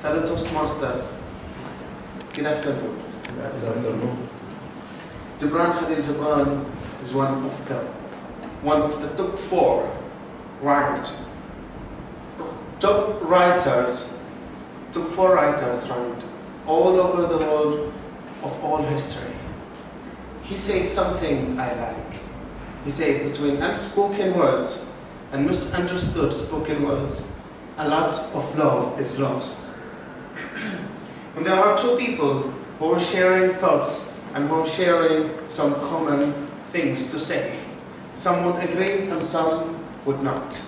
Fellow Toastmasters, good afternoon. Gibran Khalil Gibran is one of the top 4 ranked top four writers ranked all over the world of all history. He said something I like. He said between unspoken words and misunderstood spoken words, a lot of love is lost. And there are 2 people who are sharing thoughts and who are sharing some common things to say. Some would agree and some would not.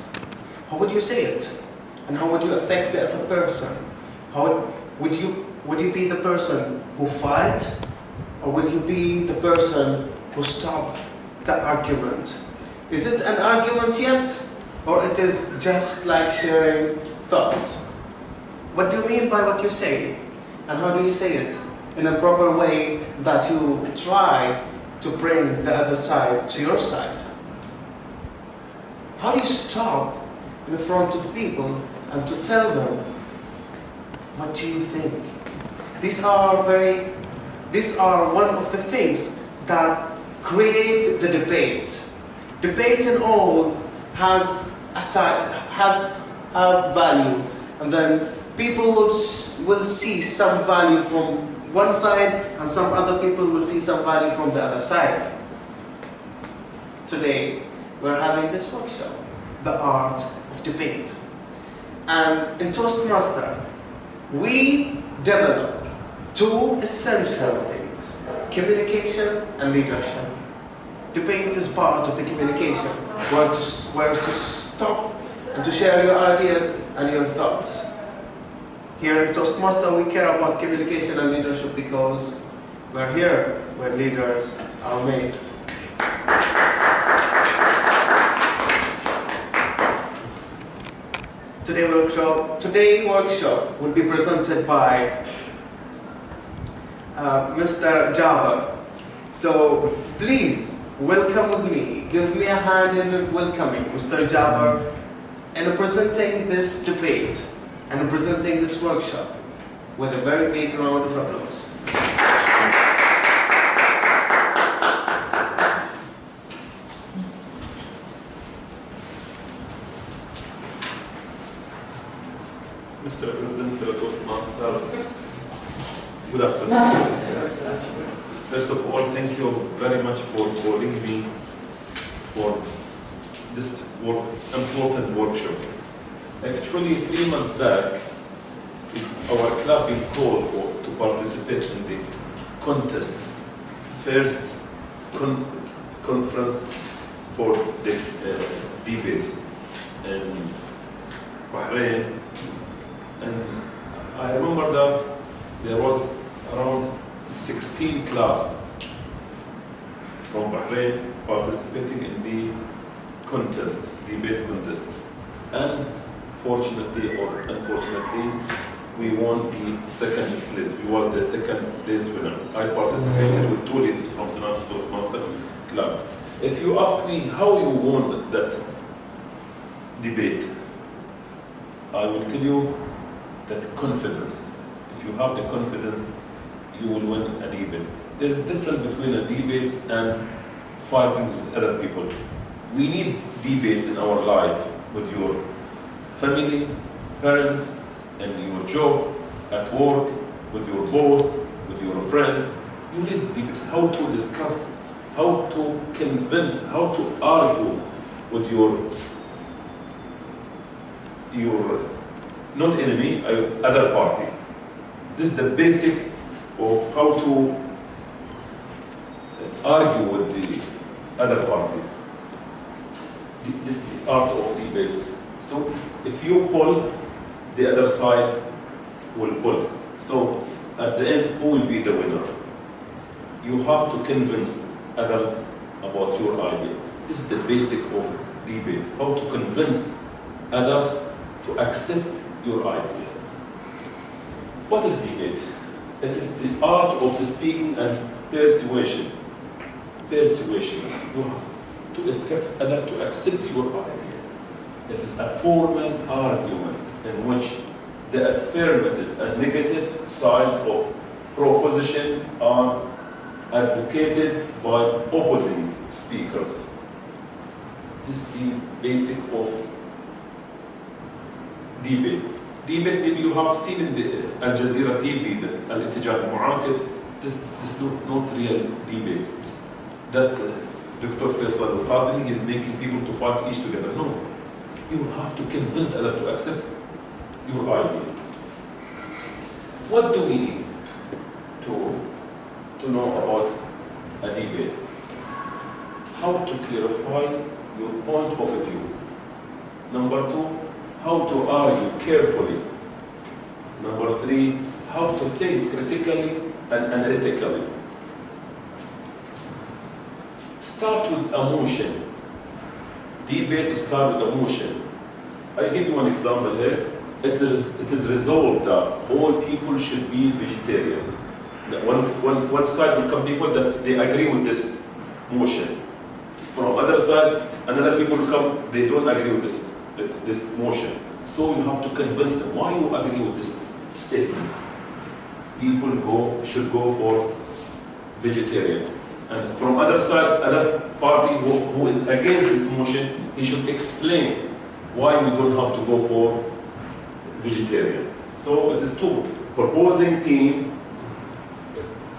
How would you say it? And how would you affect the other person? How would you be the person who fight? Or would you be the person who stop the argument? Is it an argument yet? Or it is just like sharing thoughts? What do you mean by what you say? And how do you say it? In a proper way that you try to bring the other side to your side. How do you stop in front of people and to tell them, what do you think? These are one of the things that create the debate. Debate in all has a value, and then people will see some value from one side and some other people will see some value from the other side. Today we're having this workshop, the art of debate. And in Toastmaster, we develop 2 essential things, communication and leadership. Debate is part of the communication, where to stop and to share your ideas and your thoughts. Here in Toastmaster, we care about communication and leadership because we're here where leaders are made. Today's workshop will be presented by Mr. Jabbar. So please welcome with me. Give me a hand in welcoming Mr. Jabbar and presenting this debate and presenting this workshop with a very big round of applause. Mr. President, fellow Toastmasters, good afternoon. First of all, thank you very much for calling me for this important workshop. Actually, 3 months back, our club been called to participate in the contest, first conference for the debates in Bahrain. And I remember that there was around 16 clubs from Bahrain participating in the contest, debate contest. And fortunately or unfortunately, we won the second place. We were the second place winner. I participated with 2 ladies from Sinam's Toastmaster Club. If you ask me how you won that debate, I will tell you that confidence. If you have the confidence, you will win a debate. There is a difference between a debates and fighting with other people. We need debates in our life with your family, parents, and your job, at work, with your boss, with your friends. You need debates. How to discuss, how to convince, how to argue with your not enemy, other party. This is the basic of how to argue with the other party. This is the art of debates. So if you pull, the other side will pull. So at the end, who will be the winner? You have to convince others about your idea. This is the basic of debate. How to convince others to accept your idea. What is debate? It is the art of speaking and persuasion. Persuasion. You have to affect others to accept your idea. It is a formal argument in which the affirmative and negative sides of proposition are advocated by opposing speakers. This is the basic of debate. Debate, maybe you have seen in the Al Jazeera TV that Al-Ittijah al-Mu'akis, this is not real debates. That Dr. Faisal al-Qasimi is making people to fight each together. No. You have to convince others to accept your idea. What do we need to know about a debate? How to clarify your point of view. Number two, how to argue carefully. Number three, how to think critically and analytically. Start with emotion. Debate start with emotion. I give you one example here. It is resolved that all people should be vegetarian. One side will come people that they agree with this motion. From other side, another people will come, they don't agree with this motion. So you have to convince them why you agree with this statement. People should go for vegetarian. And from other side, other party who is against this motion, he should explain why we don't have to go for vegetarian. So it is two proposing team,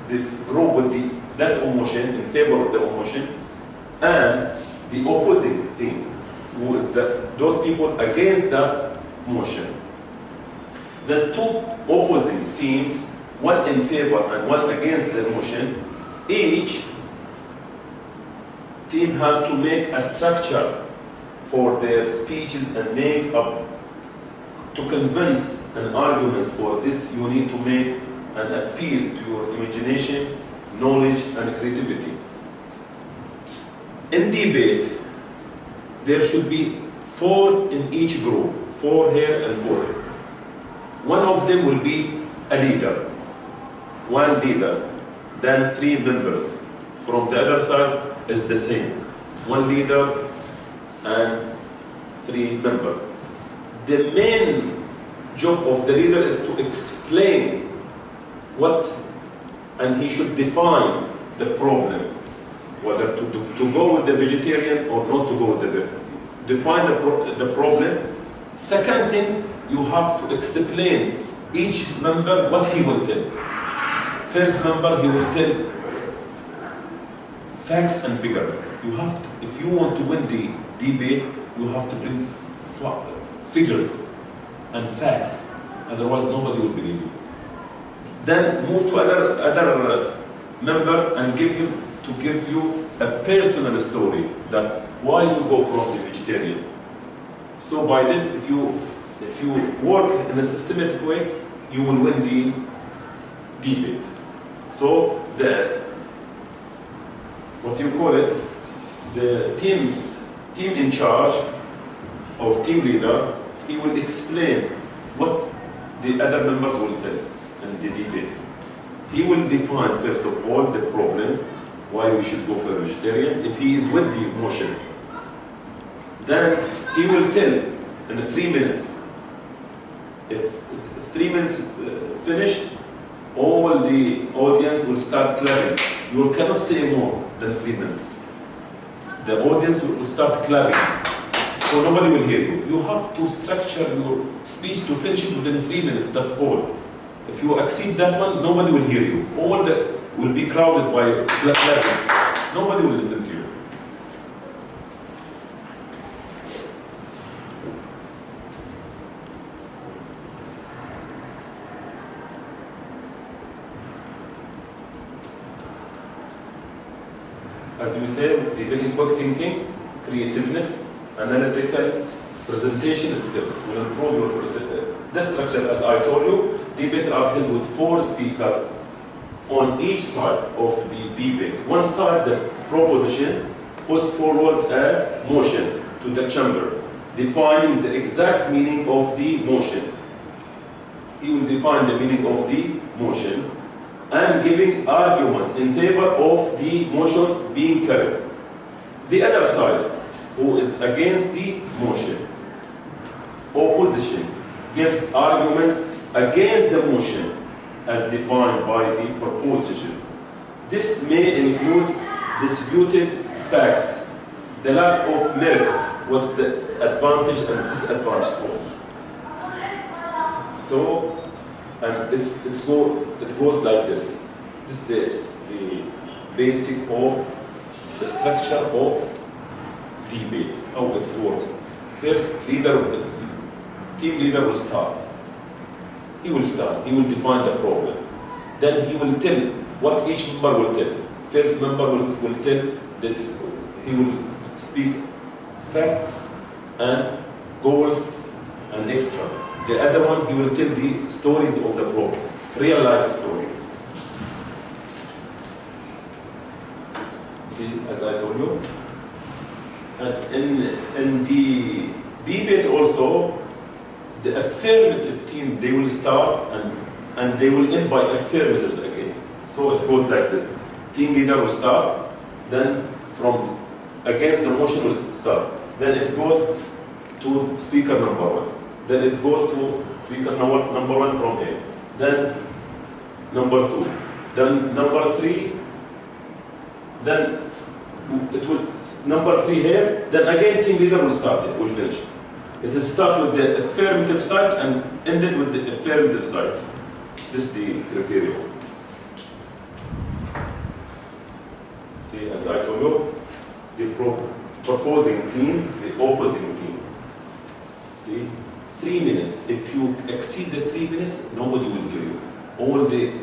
the group with that emotion, in favor of the emotion, and the opposing team, who is those people against that motion. The two opposing team, one in favor and one against the motion, each team has to make a structure for their speeches and make up to convince an arguments for this. You need to make an appeal to your imagination, knowledge, and creativity. In debate, there should be 4 in each group, 4 here and 4 here. One of them will be a leader, one leader, then 3 members. From the other side is the same, one leader and 3 members. The main job of the leader is to explain and he should define the problem, whether to go with the vegetarian or not to go with the vegetarian. Define the problem. Second thing, you have to explain each member what he will tell. First member, he will tell facts and figure. You have to, if you want to win the debate, you have to bring figures and facts. Otherwise, nobody will believe you. Then move to other member and give you a personal story that why you go from the vegetarian. So by that, if you work in a systematic way, you will win the debate. So the team in charge or team leader, he will explain what the other members will tell in the debate. He will define first of all the problem, why we should go for vegetarian, if he is with the motion. Then he will tell in 3 minutes. If 3 minutes finished, all the audience will start clapping. You cannot stay more than 3 minutes. The audience will start clapping. So nobody will hear you. You have to structure your speech to finish it within 3 minutes, that's all. If you exceed that one, nobody will hear you. All will be crowded by clapping. Nobody will listen to you. As we say, debating quick thinking, creativeness, analytical, presentation skills will improve your the structure. As I told you, debate are held with 4 speakers on each side of the debate. One side, the proposition, puts forward a motion to the chamber, defining the exact meaning of the motion. He will define the meaning of the motion and giving argument in favor of the motion being carried. The other side, who is against the motion, opposition gives arguments against the motion as defined by the proposition. This may include disputed facts, the lack of merits, what's the advantage and disadvantage of this. So, and it goes like this. This is the basic of the structure of debate, how it works. First, team leader will start. He will define the problem. Then he will tell what each member will tell. First member will tell that he will speak facts and goals and extra. The other one, he will tell the stories of the problem, real life stories. See, as I told you. And in the debate also, the affirmative team, they will start and they will end by affirmatives again. So it goes like this. Team leader will start, then from against the motion will start. Then it goes to speaker number one. Then it goes to speaker number one from here. Then number two. Then number three. Then it will number three here. Then again team leader will start here, will finish. It is start with the affirmative sides and ended with the affirmative sides. This is the criteria. See, as I told you, the proposing team, the opposing team. See, 3 minutes. If you exceed the 3 minutes, nobody will hear you. All the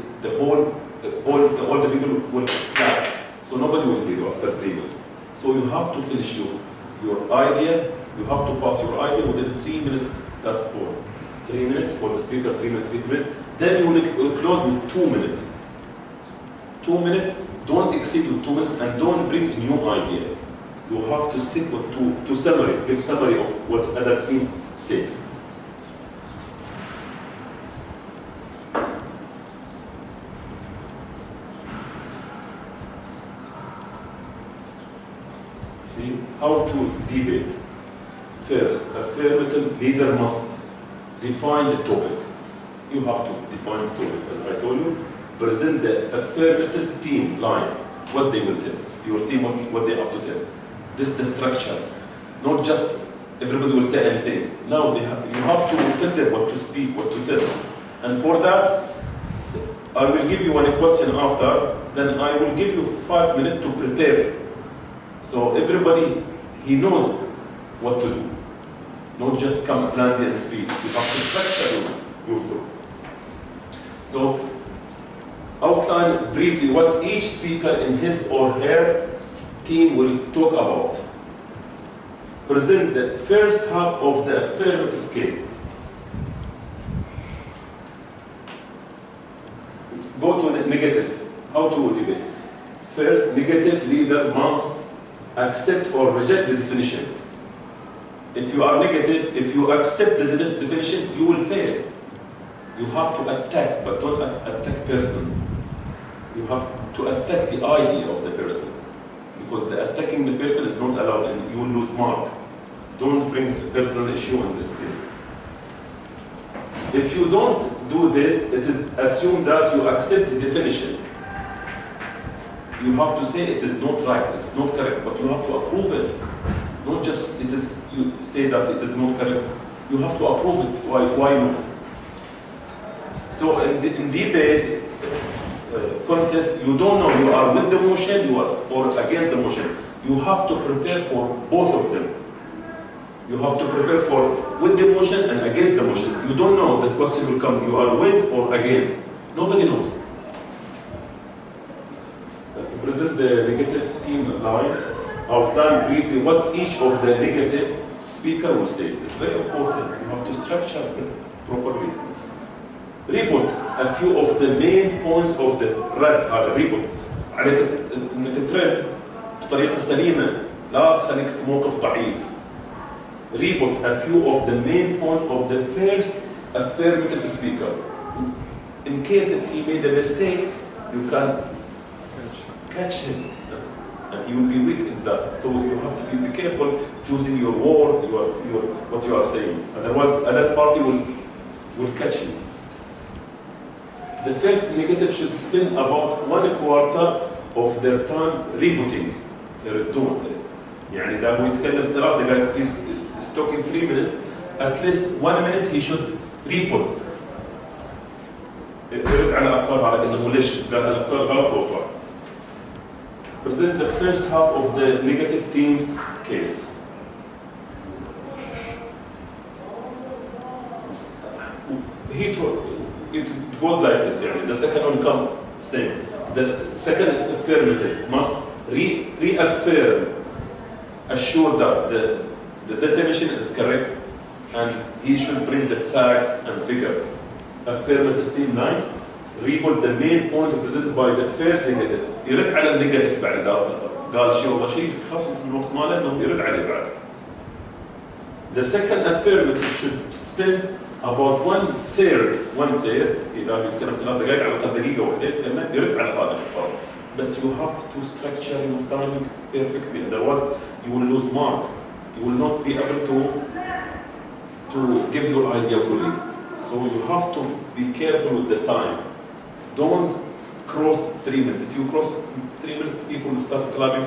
people will clap. So nobody will hear you after 3 minutes. So you have to finish your idea. You have to pass your idea within 3 minutes. That's all. 3 minutes for the speaker, 3 minutes, 3 minutes. Then you will close with 2 minutes. 2 minutes. Don't exceed with 2 minutes and don't bring a new idea. You have to stick with to summary, give summary of what other team said. See how to debate. First, affirmative leader must define the topic. You have to define the topic. As I told you, present the affirmative team line, what they will tell. Your team, what they have to tell. This is the structure. Not just everybody will say anything. Now you have to tell them what to speak, what to tell. And for that, I will give you one question after, then I will give you 5 minutes to prepare. So everybody, he knows what to do. Not just come blindly and speak. You have to structure your talk. So outline briefly what each speaker in his or her team will talk about. Present the first half of the affirmative case. Go to the negative. How to debate? First, negative leader must accept or reject the definition. If you are negative, if you accept the definition, you will fail. You have to attack, but don't attack person. You have to attack the idea of the person. Because the attacking the person is not allowed and you will lose mark. Don't bring the personal issue in this case. If you don't do this, it is assumed that you accept the definition. You have to say it is not right, it's not correct, but you have to approve it. Not just you say that it is not correct. You have to approve it. Why not? So in debate contest, you don't know you are with the motion, or against the motion. You have to prepare for both of them. You have to prepare for with the motion and against the motion. You don't know the question will come. You are with or against. Nobody knows. Present the negative team line. Outline briefly what each of the negative speaker will say. It's very important. You have to structure it properly. Report a few of the main points of the رد. هذا report. عليك انك ترد بطريقه سليمه، لا تخليك في موقف ضعيف. Report a few of the main points of the first affirmative speaker. In case if he made a mistake, you can catch him and he will be weak in that. So you have to be careful choosing your word, what you are saying. Otherwise, other party will catch you. The first negative should spend about 1/4 of their time rebooting. يعني ده هو يتكلم 3 دقائق he's talking 3 minutes, at least 1 minute he should reboot. يرد على أفكار على إنه ليش قال الأفكار غلط وصح. Present the first half of the negative team's case. It goes like this, يعني. The second one come same. The second affirmative must reaffirm, assure that the definition is correct, and he should bring the facts and figures. Affirmative team 9, report the main point presented by the first negative. يرد على النيجاتيف بعد ده. قال شيء والله شيء يخصص من الوقت ماله انه يرد عليه بعد. The second affirmative should spend about 1/3 اذا بيتكلم 3 دقائق على الاقل دقيقه واحده يتكلم يرد على هذا الطرف. بس you have to structure your timing perfectly, otherwise you will lose mark. You will not be able to give your idea fully. So you have to be careful with the time. Don't cross 3 minutes. If you cross 3 minutes, people will start clapping.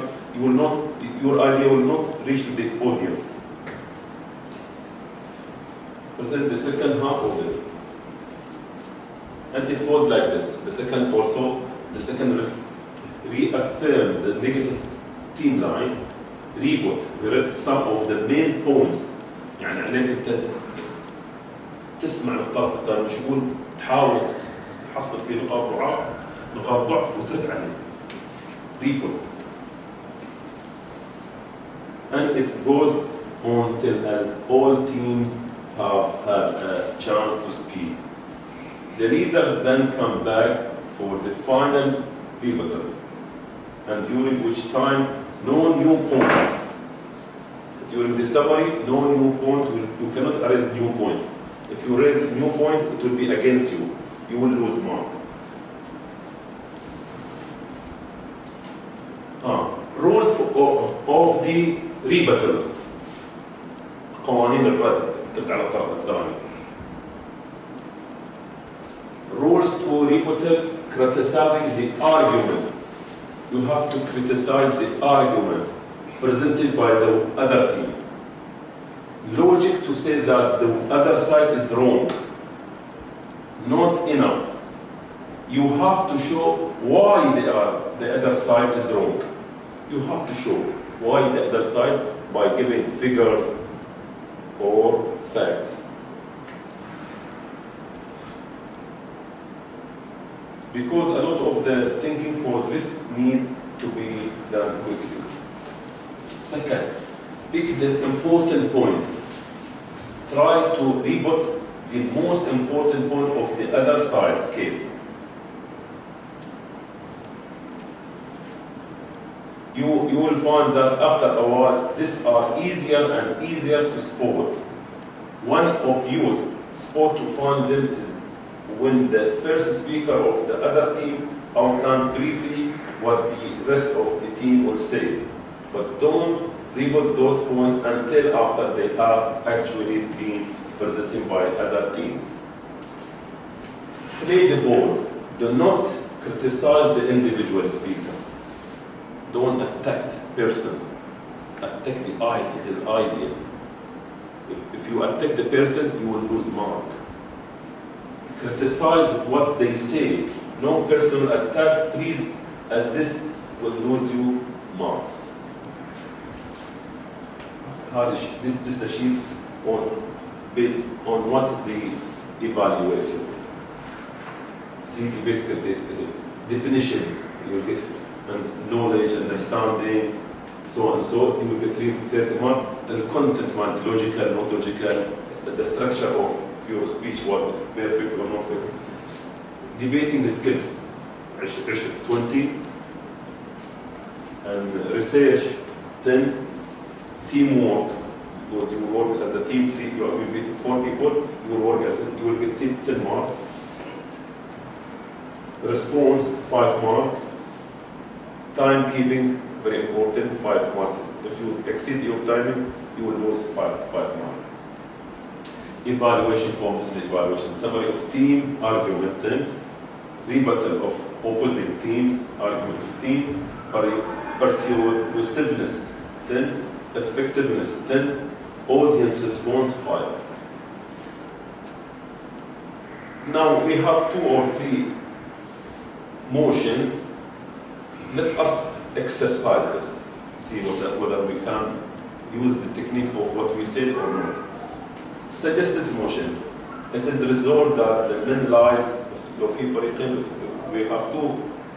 Your idea will not reach to the audience. Present the second half of it. And it goes like this. The second reaffirm the negative team line, reboot, read some of the main points. يعني عليك تسمع الطرف الثاني مش يقول تحاول تحصل فيه نقاط ضعف وترد عليه. Reboot. And it goes on till all teams have had a chance to speak. The leader then come back for the final rebuttal, and during which time no new points. During the summary, no new point, you cannot raise new point. If you raise a new point, it will be against you. You will lose mark. Rules of the rebuttal. قوانين الرد تبع على الطرف الثاني. Rules to rebuttal, criticizing the argument. You have to criticize the argument presented by the other team. Logic to say that the other side is wrong. Not enough. You have to show why the other side is wrong. You have to show why the other side by giving figures or facts. Because a lot of the thinking for this need to be done quickly. Second, pick the important point. Try to rebut the most important point of the other side's case. You will find that after a while, these are easier and easier to spot. One obvious spot to find them is when the first speaker of the other team outlines briefly what the rest of the team will say. But don't rebut those points until after they have actually been presented by other team. Play the ball. Do not criticize the individual speaker. Don't attack the person. Attack the idea, his idea. If you attack the person, you will lose mark. Criticize what they say. No personal attack, please, as this will lose you marks. This is a sheet based on what they evaluated. See, debate definition, you will get and knowledge, understanding, so on and so. You will get 30 marks. The content one, logical, not logical, the structure of your speech was perfect or not perfect. Debating skills, 20, and research, 10. Teamwork, because you will work as a team, you will be 4 people, you will get 10 marks. Response, 5 marks. Timekeeping, very important, 5 marks. If you exceed your timing, you will lose 5 marks. Evaluation form is the evaluation. Summary of team argument 10. Rebuttal of opposing teams argument 15. Persuasiveness 10. Effectiveness 10. Audience response 5. Now we have 2 or 3 motions. Let us exercise this. See whether we can use the technique of what we said or not. Suggested motion. It is resolved that the men lies. We have 2.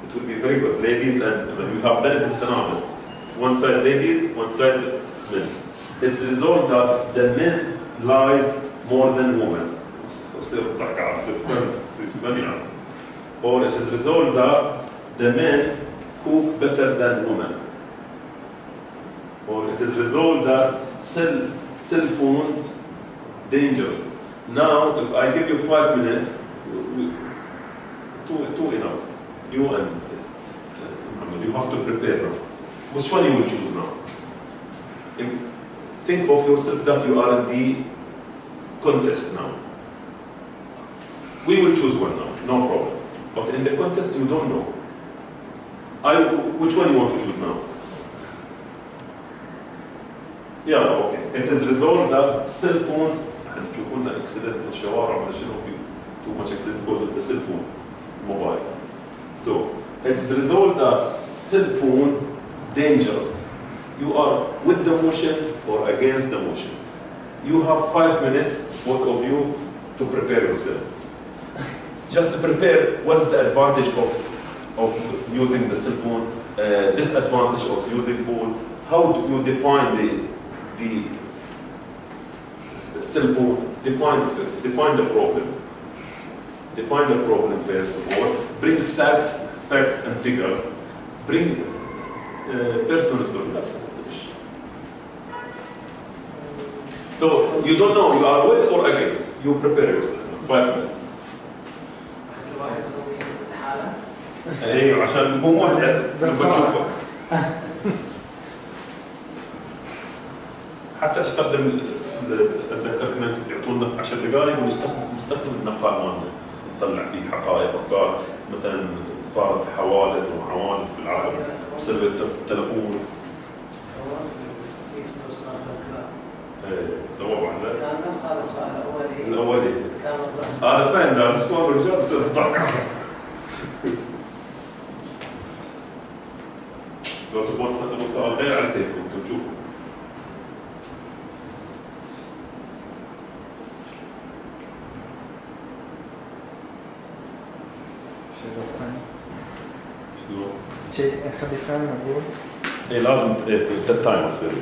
It will be very good. Ladies and we have done it in synonymous. One side ladies, one side men. It's resolved that the men lies more than women. Or it is resolved that the men cook better than women. Or it is resolved that cell phones dangerous. Now, if I give you 5 minutes, two enough. You and you have to prepare now. Which one you will choose now? Think of yourself that you are in the contest now. We will choose one now, no problem. But in the contest, you don't know. Which one you want to choose now? Yeah, okay. It is resolved that cell phones, تشوفون accident في الشوارع ولا شنو في too much accident because of the cell phone, mobile. So it is resolved that cell phone dangerous. You are with the motion or against the motion. You have 5 minutes, both of you, to prepare yourself. Just prepare what's the advantage of using the cell phone, disadvantage of using phone. How do you define the cell phone? Define the problem. Define the problem first of all. Bring facts and figures. Bring personal story. That's all. Finish. So you don't know you are with or against. You prepare yourself. 5 minutes. ايوه عشان مو واحد لما تشوفه حتى استخدم اتذكر انك يعطونا 10 دقائق ونستخدم النقال مالنا نطلع فيه حقائق افكار مثلا صارت حوادث وعوالم في العالم بسبب التلفون سووا واحدة كان نفس هذا السؤال الاولي كان مطرح انا فاهم ده بس ما برجع تصير ضحك لو تبغون تستخدموا سؤال غير على التليفون تشوفوا شنو؟ شيء نخلي ثاني نقول ايه لازم تايمر يصير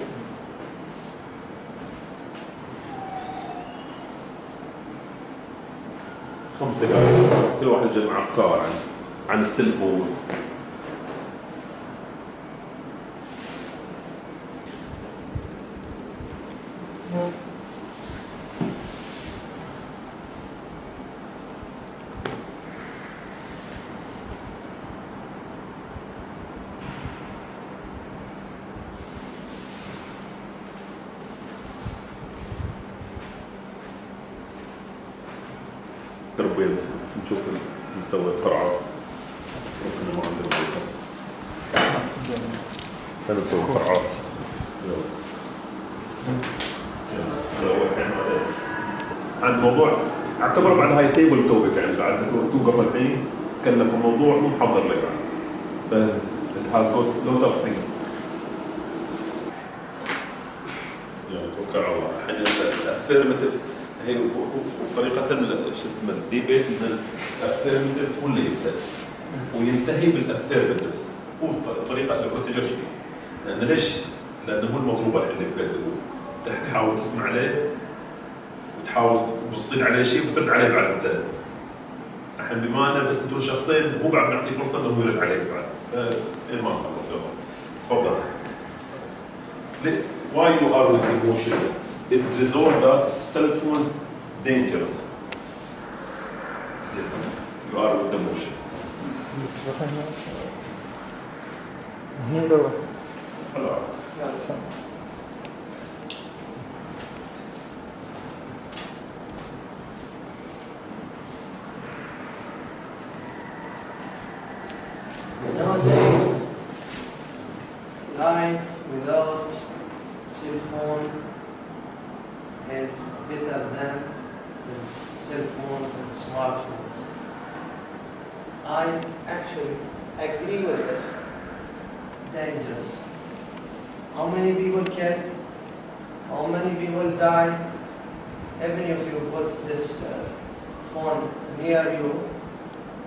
5 دقائق كل واحد يجمع افكار عن السلفون تربية نشوف نسوي قرعة ممكن ما عندنا خلينا نسوي قرعات عند موضوع اعتبر بعد هاي تيبل توبك يعني بعد توقف الحين تكلم في موضوع مو محضر لك ف it has got lot of things يعني توكل على الله الحين الافيرماتيف هي طريقة شو اسمه الديبيت ان الافيرماتيفز هو اللي يبدا وينتهي بالافيرماتيفز هو الطريقة البروسيجر شديد لأن ليش؟ لأنه هو المطلوب الحين اللي بتبدأ تحاول تسمع عليه وتحاول تصيد عليه شيء وترد عليه بعد البداية. الحين بما أنه بس ندور شخصين مو بعد نعطيه فرصة إنه يرد عليك بعد. إيه ما خلص يلا تفضل. Why you are with emotion? It's resolved that cell phones dangerous. Yes, you are with emotion. هني لو Hello. Nowadays, life without cell phone is better than cell phones and smartphones. I actually agree with this. Dangerous. How many people killed? How many people died? Even if you put this phone near you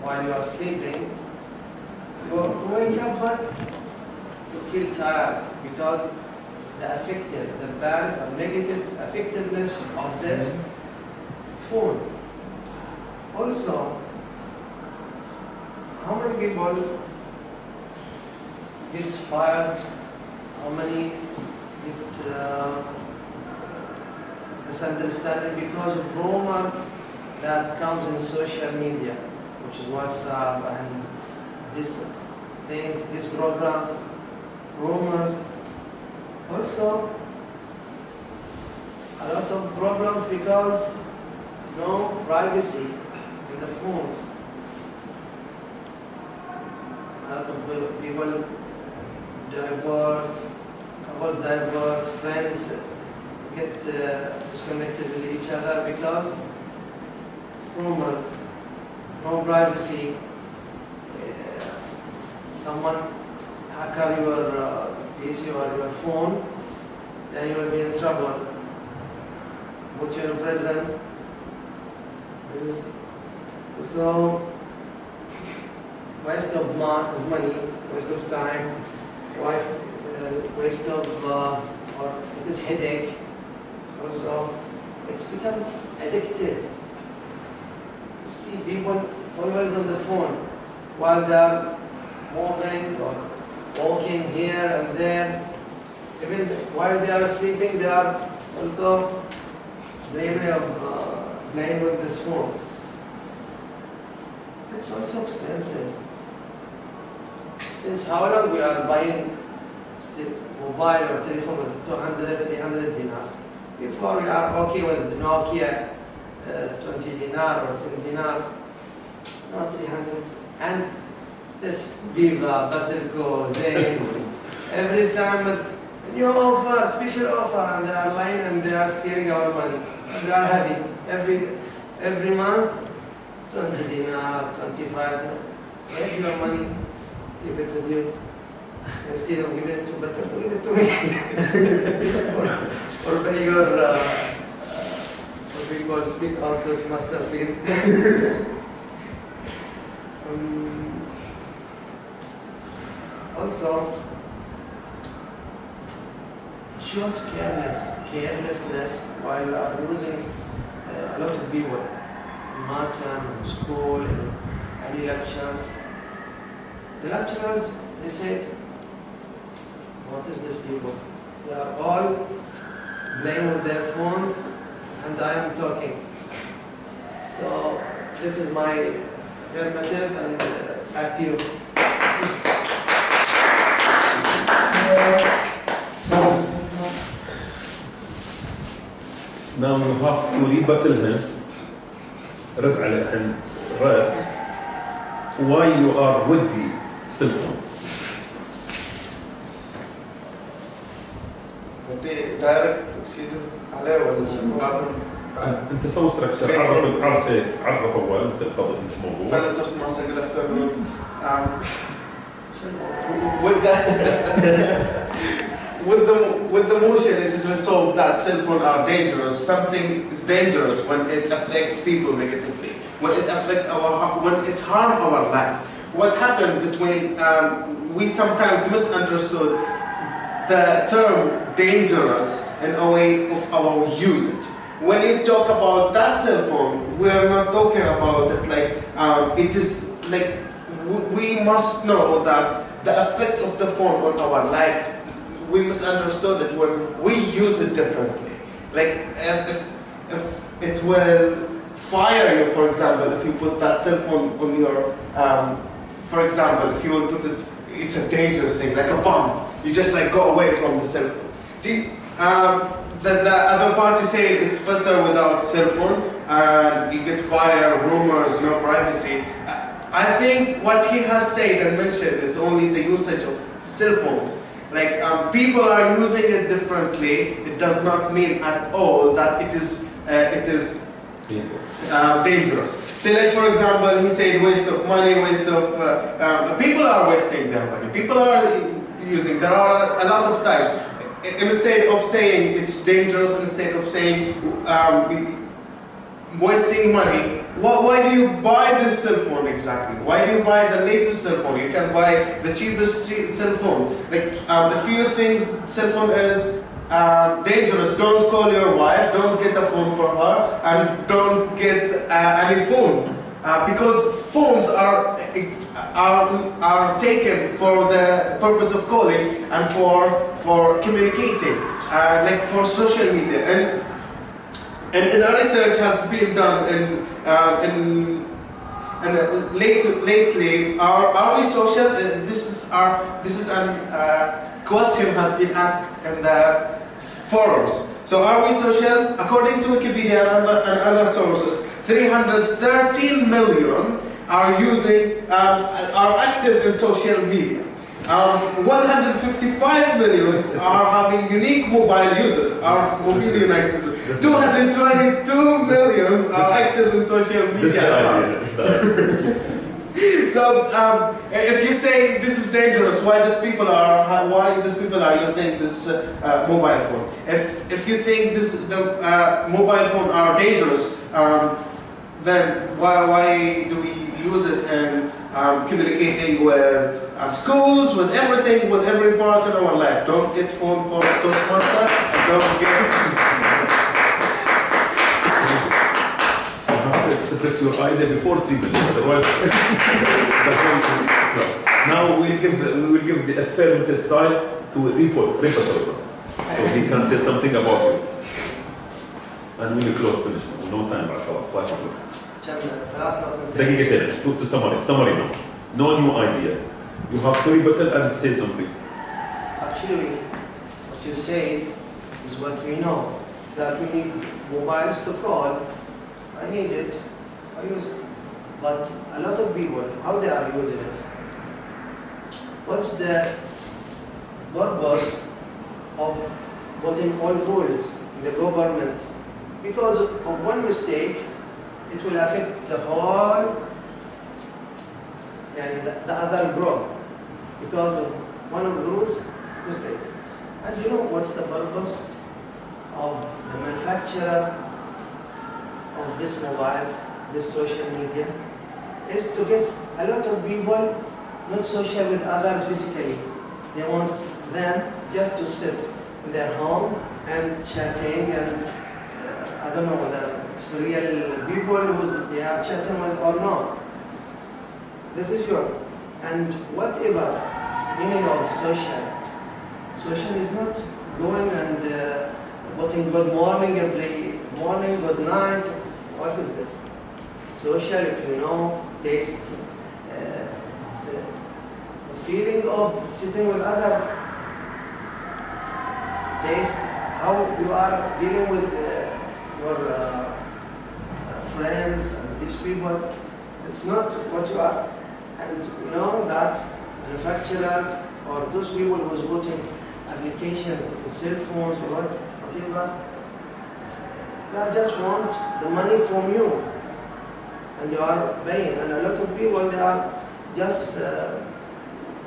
while you are sleeping, you wake up but you feel tired because the bad or negative effectiveness of this phone. Also, how many people get fired? How many get misunderstanding because of rumors that comes in social media, which is WhatsApp and these things, these programs, rumors. Also, a lot of problems because no privacy in the phones. A lot of people divorce, couples divorce, friends get disconnected with each other because rumors, no privacy. Someone hacker your PC or your phone, then you will be in trouble. Put you in prison. This is so waste of money, waste of time, waste of or it is headache. Also, it's become addicted. You see people always on the phone while they are moving or walking here and there. Even while they are sleeping, they are also dreaming of playing with this phone. It's also expensive. Since how long we are buying mobile or telephone with 200, 300 dinars? Before we are okay with Nokia 20 dinar or 10 dinar, not 300. And this Viva, Battlego, Zain, every time with new offer, special offer, and they are lying and they are stealing our money. And they are having every month 20 dinar, 25 dinar. Save your money, give it with you. Instead of giving it to Battlego, give it to me. or pay your what we call speak artist master fees. Also, shows carelessness while we are losing a lot of people in Martin, in school, in any lectures. The lecturers, they say, what is this people? They are all playing with their phones and I am talking. So this is my affirmative and back to you. Now you have to rebuttal him. رد على him. رد. Why you are with the cell phone? دايركت شيء عليه ولا شو لازم انت سوي ستراكشر عرف اول بالضبط الموضوع فلا تسمع سجلت with that with the motion it is resolved that cell phones are dangerous. Something is dangerous when it affects people negatively, when it harm our life. What happened between we sometimes misunderstood the term dangerous in a way of our usage. When you talk about that cell phone, we are not talking about it like it is like we must know that the effect of the phone on our life, we misunderstood it when we use it differently. Like if it will fire you, for example, if you put that cell phone on your, for example, if you will put it, it's a dangerous thing, like a bomb. You just like go away from the cell phone. See, the other party saying it's better without cell phone, and you get fire, rumors, no privacy. I think what he has said and mentioned is only the usage of cell phones. Like people are using it differently. It does not mean at all that it is dangerous. So like for example, he said waste of money, waste of people are wasting their money. People are using. There are a lot of types. Instead of saying it's dangerous, instead of saying wasting money, why do you buy this cell phone exactly? Why do you buy the latest cell phone? You can buy the cheapest cell phone. Like if you think cell phone is dangerous, don't call your wife, don't get a phone for her, and don't get any phone. Because phones are taken for the purpose of calling and for communicating, like for social media. And a research has been done lately. Are we social? This is a question has been asked in the forums. So are we social? According to Wikipedia and other sources, 313 million are active in social media. 155 million are having unique mobile users, are mobile users. 222 million are active in social media accounts. So if you say this is dangerous, why these people are using this mobile phone? If you think the mobile phone are dangerous, then why do we use it in communicating with schools, with everything, with every part of our life? Don't get phone for Toastmaster, and don't get. Express your idea before 3 minutes, otherwise. Now we will give the affirmative side to reporter, so he can say something about you. And we will close finish. No time, خلاص 5 o'clock. دقيقتين to summary now. No new idea. You have to rebuttal and say something. Actually, what you said is what we know, that we need mobiles to call. I need it, I use it. But a lot of people, how they are using it? What's the purpose of putting all rules in the government? Because of one mistake, it will affect the whole, the other group. Because of one of those mistakes. And you know what's the purpose of the manufacturer of these mobiles, this social media, is to get a lot of people not social with others physically. They want them just to sit in their home and chatting, and I don't know whether it's real people who they are chatting with or not. This is your, and whatever meaning of social is not going and putting good morning every morning, good night. What is this? Social, if you know, taste, the feeling of sitting with others, taste how you are dealing with your friends and these people. It's not what you are. And you know that manufacturers or those people who's putting applications in cell phones or whatever, they just want the money from you, and you are paying. And a lot of people, they are just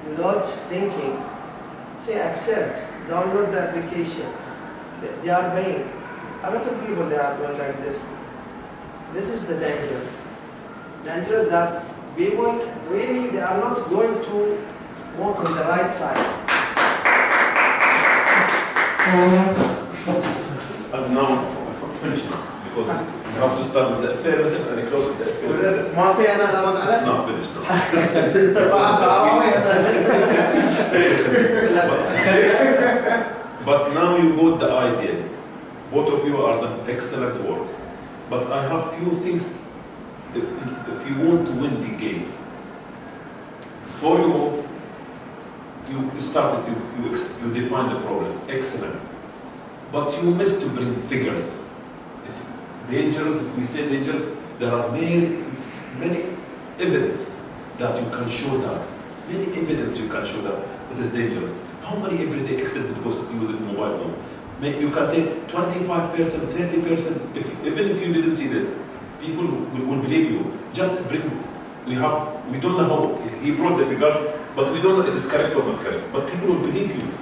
without thinking, say accept, download the application. They are paying. A lot of people, they are going like this. This is the dangerous that people really, they are not going to walk on the right side. And now, finish now, because you have to start with the affirmative and close with the affirmative. Not finished now. But now you got the idea. Both of you are done excellent work. But I have few things, if you want to win the game, for you, you started, you defined the problem. Excellent. But you missed to bring figures. If dangerous, if we say dangerous, there are many evidence that you can show that. Many evidence you can show that it is dangerous. How many everyday accidents because of using mobile phone? You can say 25%, 30%, even if you didn't see this, people will believe you. Just bring, we don't know how, he brought the figures, but we don't know if it is correct or not correct. But people will believe you.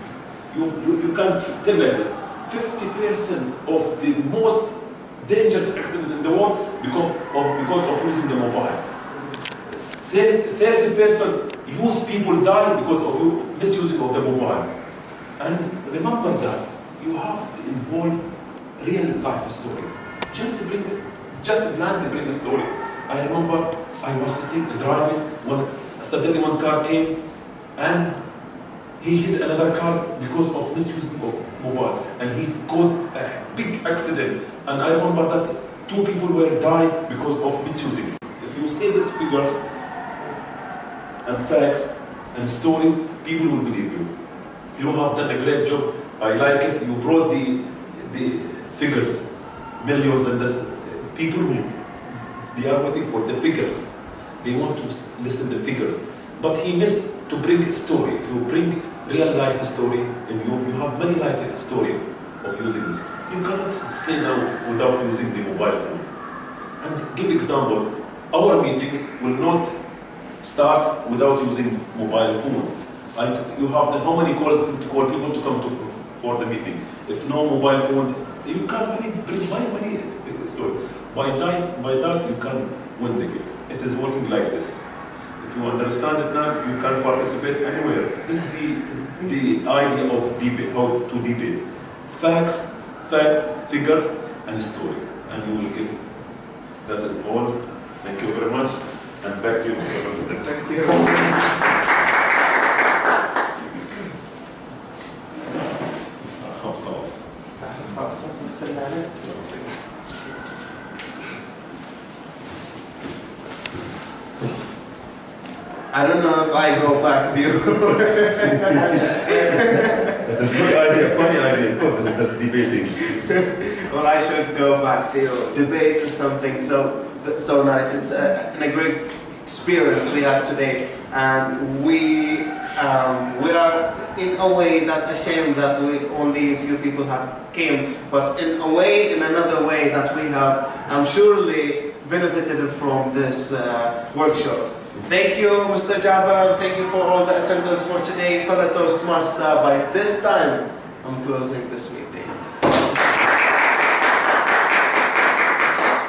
You can't tell like this. 50% of the most dangerous accident in the world because of using the mobile. 30% youth people die because of misusing of the mobile. And remember that you have to involve real life story. Just plan to bring a story. I remember I was driving suddenly one car came and he hit another car because of misusing of mobile, and he caused a big accident. And I remember that 2 people were died because of misusing. If you say these figures and facts and stories, people will believe you. You have done a great job. I like it. You brought the figures, millions, and this. People they are waiting for the figures. They want to listen to the figures. But he missed to bring a story. If you bring real life story, and you have many life story of using this, you cannot stay now without using the mobile phone. And give example, our meeting will not start without using mobile phone. You have how many calls to call people to come for the meeting. If no mobile phone, you can't bring many story. By that you can win the game. It is working like this. If you understand it now, you can participate anywhere. This is the idea of debate, how to debate. Facts, figures, and story. And you will get, that is all. Thank you very much. And back to you, Mr. President. Thank you. I don't know if I go back to you. That's a good idea, funny idea. That's debating. Well, I should go back to you. Debate is something so nice. It's a great experience we had today, and we are in a way not ashamed that only a few people came, but in another way that we have surely benefited from this workshop. Thank you, Mr. Jabbar, and thank you for all the attendance for today. Fellow Toastmaster, by this time, I'm closing this meeting.